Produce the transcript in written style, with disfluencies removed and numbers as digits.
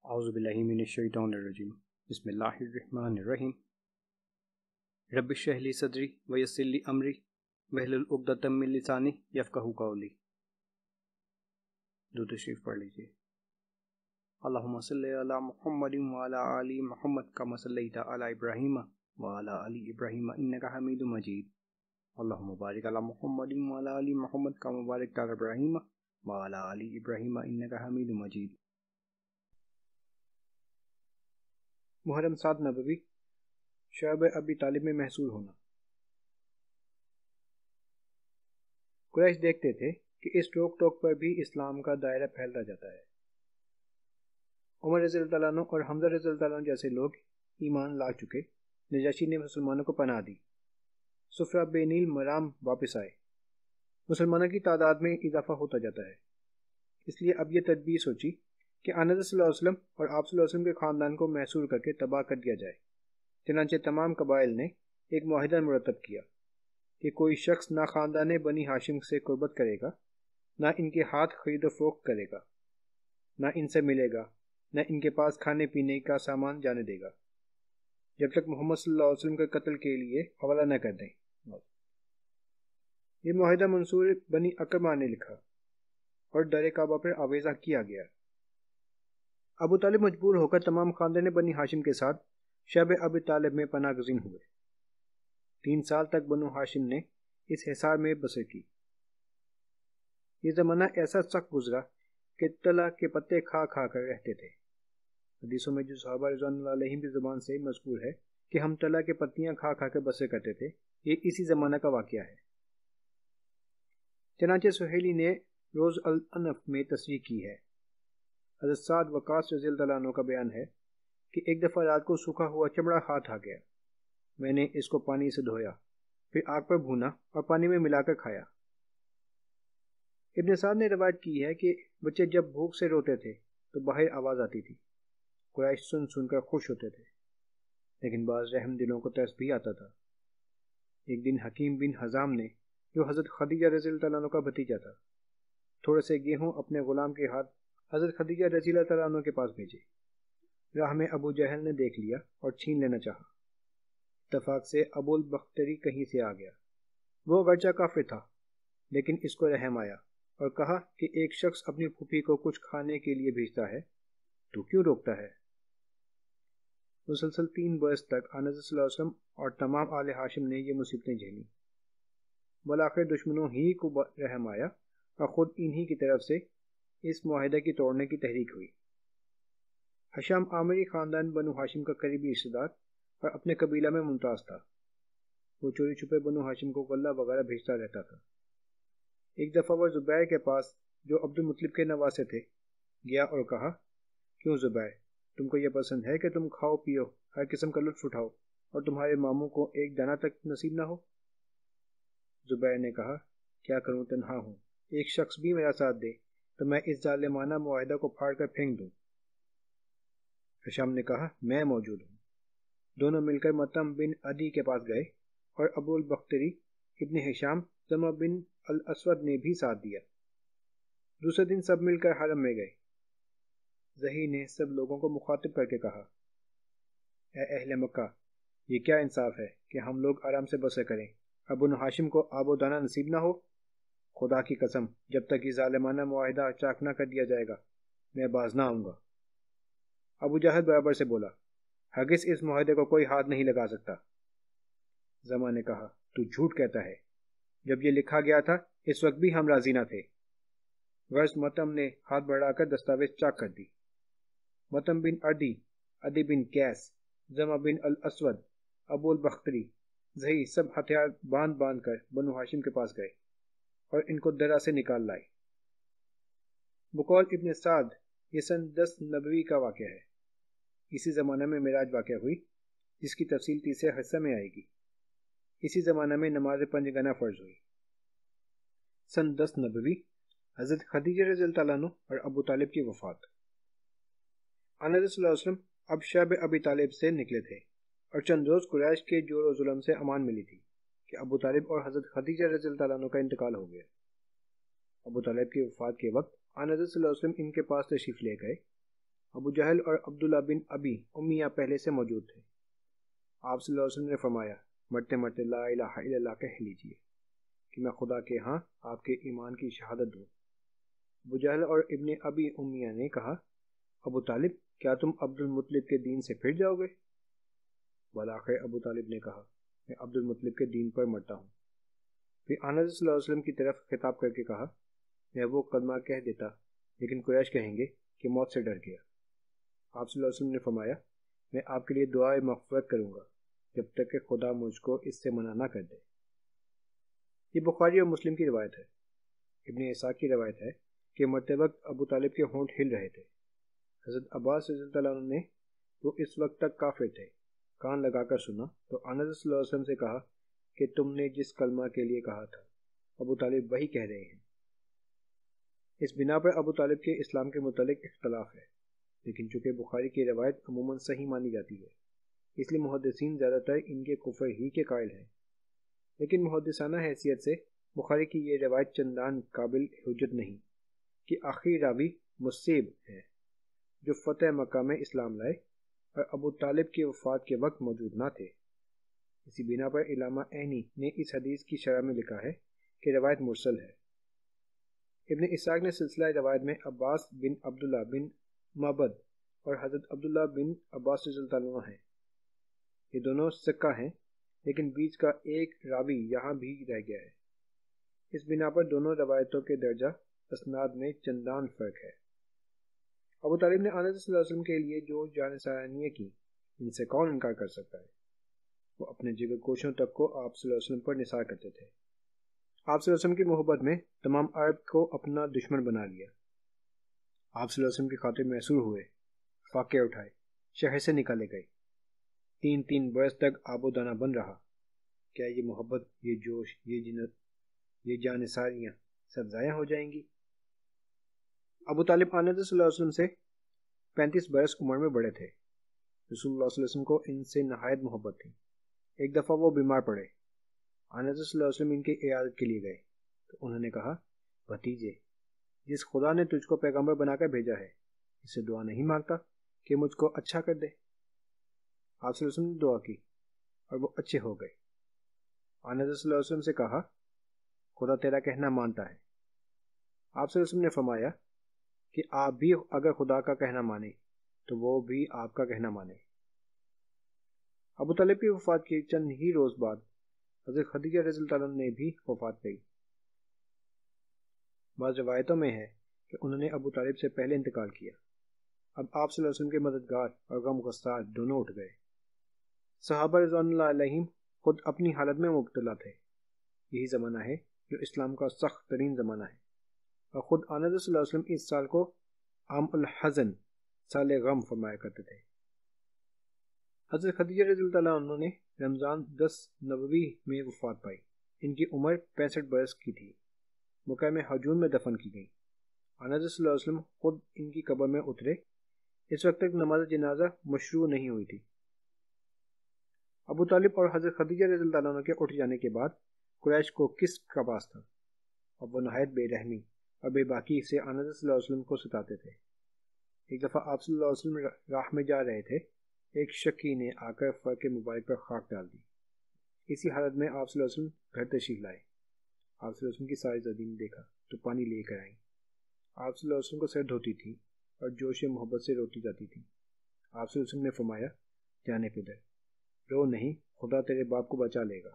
اعوذ باللہ من الشیطان الرجیم بسم اللہ الرحمن الرحیم رب اشرح لی صدری ویسر لی امری واحلل عقدۃ من لسانی یفقہوا قولی۔ درود شریف پڑھ لیجیے۔ اللہم صلی علی محمد وعلی آل محمد کما صلیت علی ابراہیم وعلی آل ابراہیم انک حمید مجید۔ اللہم بارک علی محمد وعلی آل محمد کما بارکت علی ابراہیم وعلی آل ابراہیم انک حمید مجید۔ محرم 7 نبوی، شعب ابی طالب میں محصور ہونا۔ قریش دیکھتے تھے کہ اس ٹوک ٹوک پر بھی اسلام کا دائرہ پھیلتا جاتا ہے۔ عمر رضی اللہ عنہ اور حمزہ رضی اللہ عنہ جیسے لوگ ایمان لا چکے، نجاشی نے مسلمانوں کو پناہ دی، صفرہ بے نیل مرام واپس آئے، مسلمانوں کی تعداد میں اضافہ ہوتا جاتا ہے۔ اس لیے اب یہ تدبیر سوچی کہ آنظر صلی اللہ علیہ وسلم اور آپ صلی اللہ علیہ وسلم کے خاندان کو محصور کر کے تباہ کر دیا جائے۔ چنانچہ تمام قبائل نے ایک معاہدہ مرتب کیا کہ کوئی شخص نہ خاندان بنی ہاشم سے قربت کرے گا، نہ ان کے ہاتھ خرید و فروخت کرے گا، نہ ان سے ملے گا، نہ ان کے پاس کھانے پینے کا سامان جانے دے گا، جب تک محمد صلی اللہ علیہ وسلم کے قتل کے لیے حوالہ نہ کر دیں۔ یہ معاہدہ منصور بنی اکرمہ نے لکھا اور در کعبہ پر آویزہ کیا گیا۔ ابو طالب مجبور ہو کر تمام خاندان بنی ہاشم کے ساتھ شعب ابی طالب میں پناہ گزین ہوئے۔ 3 سال تک بنو ہاشم نے اس حصار میں بسر کی۔ یہ زمانہ ایسا سخت گزرا کہ تلہ کے پتے کھا کھا کر رہتے تھے۔ حدیثوں میں جو صحابہ رضوان اللہ علیہم کی زبان سے مذکور ہے کہ ہم تلہ کے پتیاں کھا کھا کر بسر کرتے تھے، یہ اسی زمانہ کا واقعہ ہے۔ چنانچہ سہیلی نے روز الانف میں تصریح کی ہے۔ حضرت سعد وقاص رضی اللہ عنہ کا بیان ہے کہ ایک دفعہ رات کو سوکھا ہوا چمڑا ہاتھ آ گیا، میں نے اس کو پانی سے دھویا، پھر آگ پر بھونا اور پانی میں ملا کر کھایا۔ ابن سعد نے روایت کی ہے کہ بچے جب بھوک سے روتے تھے تو باہر آواز آتی تھی، قریش سن سن کر خوش ہوتے تھے، لیکن بعض رحم دلوں کو ترس بھی آتا تھا۔ ایک دن حکیم بن حزام نے، جو حضرت خدیجہ رضی اللہ عنہ کا بھتیجا تھا، تھوڑے سے گیہوں اپنے غلام کے ہاتھ حضرت خدیجہ رضی اللہ عنہ کے پاس بھیجے۔ راہ میں ابو جہل نے دیکھ لیا اور چھین لینا چاہا۔ اتفاق سے ابو البختری کہیں سے آ گیا۔ وہ اگرچہ کافر تھا، لیکن اس کو رحم آیا اور کہا کہ ایک شخص اپنی پھوپھی کو کچھ کھانے کے لیے بھیجتا ہے، تو کیوں روکتا ہے؟ مسلسل 3 برس تک آنظر صلی اللہ علیہ وسلم اور تمام آل ہاشم نے یہ مصیبتیں جھیلیں۔ بالآخر دشمنوں ہی کو رحم آیا اور خود انہی کی طرف سے اس معاہدے کی توڑنے کی تحریک ہوئی۔ ہشام عامری خاندان بنو ہاشم کا قریبی رشتہ دار اور اپنے قبیلہ میں ممتاز تھا۔ وہ چوری چھپے بنو ہاشم کو غلہ وغیرہ بھیجتا رہتا تھا۔ ایک دفعہ وہ زبیر کے پاس، جو عبد المطلب کے نواسے تھے، گیا اور کہا، کیوں زبیر، تم کو یہ پسند ہے کہ تم کھاؤ پیو، ہر قسم کا لطف اٹھاؤ اور تمہارے ماموں کو ایک دانہ تک نصیب نہ ہو؟ زبیر نے کہا، کیا کروں، تنہا ہوں، ایک شخص بھی میرا ساتھ دے تو میں اس ظالمانہ معاہدہ کو پھاڑ کر پھینک دوں۔ ہشام نے کہا، میں موجود ہوں۔ دونوں مل کر مطعم بن عدی کے پاس گئے اور ابو البختری ابن ہشام زمہ بن الاسود نے بھی ساتھ دیا۔ دوسرے دن سب مل کر حرم میں گئے۔ زہی نے سب لوگوں کو مخاطب کر کے کہا، اے اہل مکہ، یہ کیا انصاف ہے کہ ہم لوگ آرام سے بسر کریں، ابو ہاشم کو آب و دانہ نصیب نہ ہو؟ خدا کی قسم، جب تک یہ ظالمانہ معاہدہ چاک نہ کر دیا جائے گا، میں باز نہ آؤں گا۔ ابو جہل برابر سے بولا، ہرگز اس معاہدے کو کوئی ہاتھ نہیں لگا سکتا۔ زما نے کہا، تو جھوٹ کہتا ہے، جب یہ لکھا گیا تھا اس وقت بھی ہم راضی نہ تھے۔ غرض مطعم نے ہاتھ بڑھا کر دستاویز چاک کر دی۔ مطعم بن عدی، عدی بن قیس، زما بن الاسود، ابو البختری، زہی سب ہتھیار باندھ باندھ کر بنو ہاشم کے پاس گئے اور ان کو درہ سے نکال لائے۔ بقول ابن سعد، یہ سن 10 نبوی کا واقعہ ہے۔ اسی زمانہ میں معراج واقع ہوئی، جس کی تفصیل تیسرے حصہ میں آئے گی۔ اسی زمانہ میں نماز 5 گنا فرض ہوئی۔ سن 10 نبوی، حضرت خدیجہ رضی اللہ عنہ اور ابو طالب کی وفات۔ آنظر صلی اللہ علیہ وسلم اب شعب ابی طالب سے نکلے تھے اور چند روز قریش کے جور و ظلم سے امان ملی تھی کہ ابو طالب اور حضرت خدیجہ رضی اللہ عنہ کا انتقال ہو گیا۔ ابو طالب کی وفات کے وقت آنظر صلی اللہ علیہ وسلم ان کے پاس تشریف لے گئے ابو جہل اور عبداللہ بن ابی امیہ پہلے سے موجود تھے۔ آپ صلی اللہ علیہ وسلم نے فرمایا، مرتے مرتے لا الہ الا اللہ کہہ لیجئے کہ میں خدا کے ہاں آپ کے ایمان کی شہادت دوں۔ ابو جہل اور ابن ابی امیہ نے کہا، ابو طالب کیا تم عبد المطلب کے دین سے پھر جاؤ گے؟ بالآخر ابو طالب نے کہا، میں عبد المطلب کے دین پر مرتا ہوں۔ پھر آنظر صلی اللہ علیہ وسلم کی طرف خطاب کر کے کہا، میں وہ کلمہ کہہ دیتا لیکن قریش کہیں گے کہ موت سے ڈر گیا۔ آپ صلی اللہ علیہ وسلم نے فرمایا، میں آپ کے لیے دعائے مغفرت کروں گا جب تک کہ خدا مجھ کو اس سے منع نہ کر دے۔ یہ بخاری اور مسلم کی روایت ہے۔ ابن اسحاق کی روایت ہے کہ مرتے وقت ابو طالب کے ہونٹ ہل رہے تھے۔ حضرت عباس رضی اللہ عنہ نے وہ اس وقت تک کافر تھے، کان لگا کر سنا تو آنظر صلی اللہ علیہ وسلم سے کہا کہ تم نے جس کلمہ کے لیے کہا تھا ابو طالب وہی کہہ رہے ہیں۔ اس بنا پر ابو طالب کے اسلام کے متعلق اختلاف ہے، لیکن چونکہ بخاری کی روایت عموماً صحیح مانی جاتی ہے اس لیے محدثین زیادہ تر ان کے کفر ہی کے قائل ہیں، لیکن محدثانہ حیثیت سے بخاری کی یہ روایت چندان قابل حجت نہیں کہ آخری راوی مصیب ہے جو فتح مکہ میں اسلام لائے اور ابو طالب کی وفات کے وقت موجود نہ تھے۔ اسی بنا پر علامہ عینی نے اس حدیث کی شرح میں لکھا ہے کہ روایت مرسل ہے۔ ابن اسحاق نے سلسلہ روایت میں عباس بن عبداللہ بن معبد اور حضرت عبداللہ بن عباس رضی اللہ عنہ ہیں۔ یہ دونوں ثقہ ہیں، لیکن بیچ کا ایک راوی یہاں بھی رہ گیا ہے۔ اس بنا پر دونوں روایتوں کے درجہ اسناد میں چندان فرق ہے۔ ابو طالب نے آنظر صلی اللہ علیہ وسلم کے لیے جو جانثارانیہ کی، ان سے کون انکار کر سکتا ہے؟ وہ اپنے جگر کوشوں تک کو آپ صلی اللہ علیہ وسلم پر نثار کرتے تھے۔ آپ صلی اللہ علیہ وسلم کی محبت میں تمام عرب کو اپنا دشمن بنا لیا۔ آپ صلی اللہ علیہ وسلم کی خاطر محصور ہوئے، فاقے اٹھائے، شہر سے نکالے گئے، 3 برس تک آب و دانہ بن رہا۔ کیا یہ محبت، یہ جوش، یہ جنت، یہ جانثاریاں سب ضائع ہو جائیں گی؟ ابو طالب آنظر صلی اللہ علیہ وسلم سے 35 برس عمر میں بڑے تھے۔ رسول اللہ صلی اللہ علیہ وسلم کو ان سے نہایت محبت تھی۔ ایک دفعہ وہ بیمار پڑے، آنظر صلی اللہ علیہ وسلم ان کی عیادت کے لیے گئے تو انہوں نے کہا، بھتیجے، جس خدا نے تجھ کو پیغمبر بنا کر بھیجا ہے اس سے دعا نہیں مانگتا کہ مجھ کو اچھا کر دے؟ آپ صلی اللہ علیہ وسلم نے دعا کی اور وہ اچھے ہو گئے۔ آنظر صلی اللہ علیہ وسلم سے کہا، خدا تیرا کہنا مانتا ہے۔ آپ صلی اللہ علیہ وسلم نے فرمایا کہ آپ بھی اگر خدا کا کہنا مانیں تو وہ بھی آپ کا کہنا مانے۔ ابو طالب کی وفات کے چند ہی روز بعد حضرت خدیجہ رضی اللہ عنہ نے بھی وفات پائی۔ بعض روایتوں میں ہے کہ انہوں نے ابو طالب سے پہلے انتقال کیا۔ اب آپ صلی اللہ علیہ وسلم کے مددگار اور غم گسار دونوں اٹھ گئے۔ صحابہ رضوان اللہ علیہم خود اپنی حالت میں مبتلا تھے۔ یہی زمانہ ہے جو اسلام کا سخت ترین زمانہ ہے، اور خود آنظر صلی اللہ علیہ وسلم اس سال کو عام الحزن، سال غم فرمایا کرتے تھے۔ حضرت خدیجہ رضی اللہ عنہ نے رمضان 10 نبوی میں وفات پائی۔ ان کی عمر 65 برس کی تھی۔ مکہ میں حجون میں دفن کی گئی۔ آنظر صلی اللہ علیہ وسلم خود ان کی قبر میں اترے۔ اس وقت تک نماز جنازہ مشروع نہیں ہوئی تھی۔ ابو طالب اور حضرت خدیجہ رضی اللہ عنہ کے اٹھ جانے کے بعد قریش کو کس کا پاس تھا؟ اب وہ نہایت بے رحمی اور بے باکی سے آنظر صلی اللہ علیہ وسلم کو ستاتے تھے۔ ایک دفعہ آپ صلی اللہ علیہ وسلم راہ میں جا رہے تھے، ایک شکی نے آ کر فرق مبارک پر خاک ڈال دی۔ اسی حالت میں آپ صلی اللہ علیہ وسلم گھر تشریف لائے۔ آپ صلی اللہ علیہ وسلم کی ساری زادی نے دیکھا تو پانی لے کر آئیں۔ آپ صلی اللہ علیہ وسلم کو سر دھوتی تھی اور جوش محبت سے روتی جاتی تھی۔ آپ صلی اللہ علیہ وسلم نے فرمایا، جانے پدر، رو نہیں، خدا تیرے باپ کو بچا لے گا۔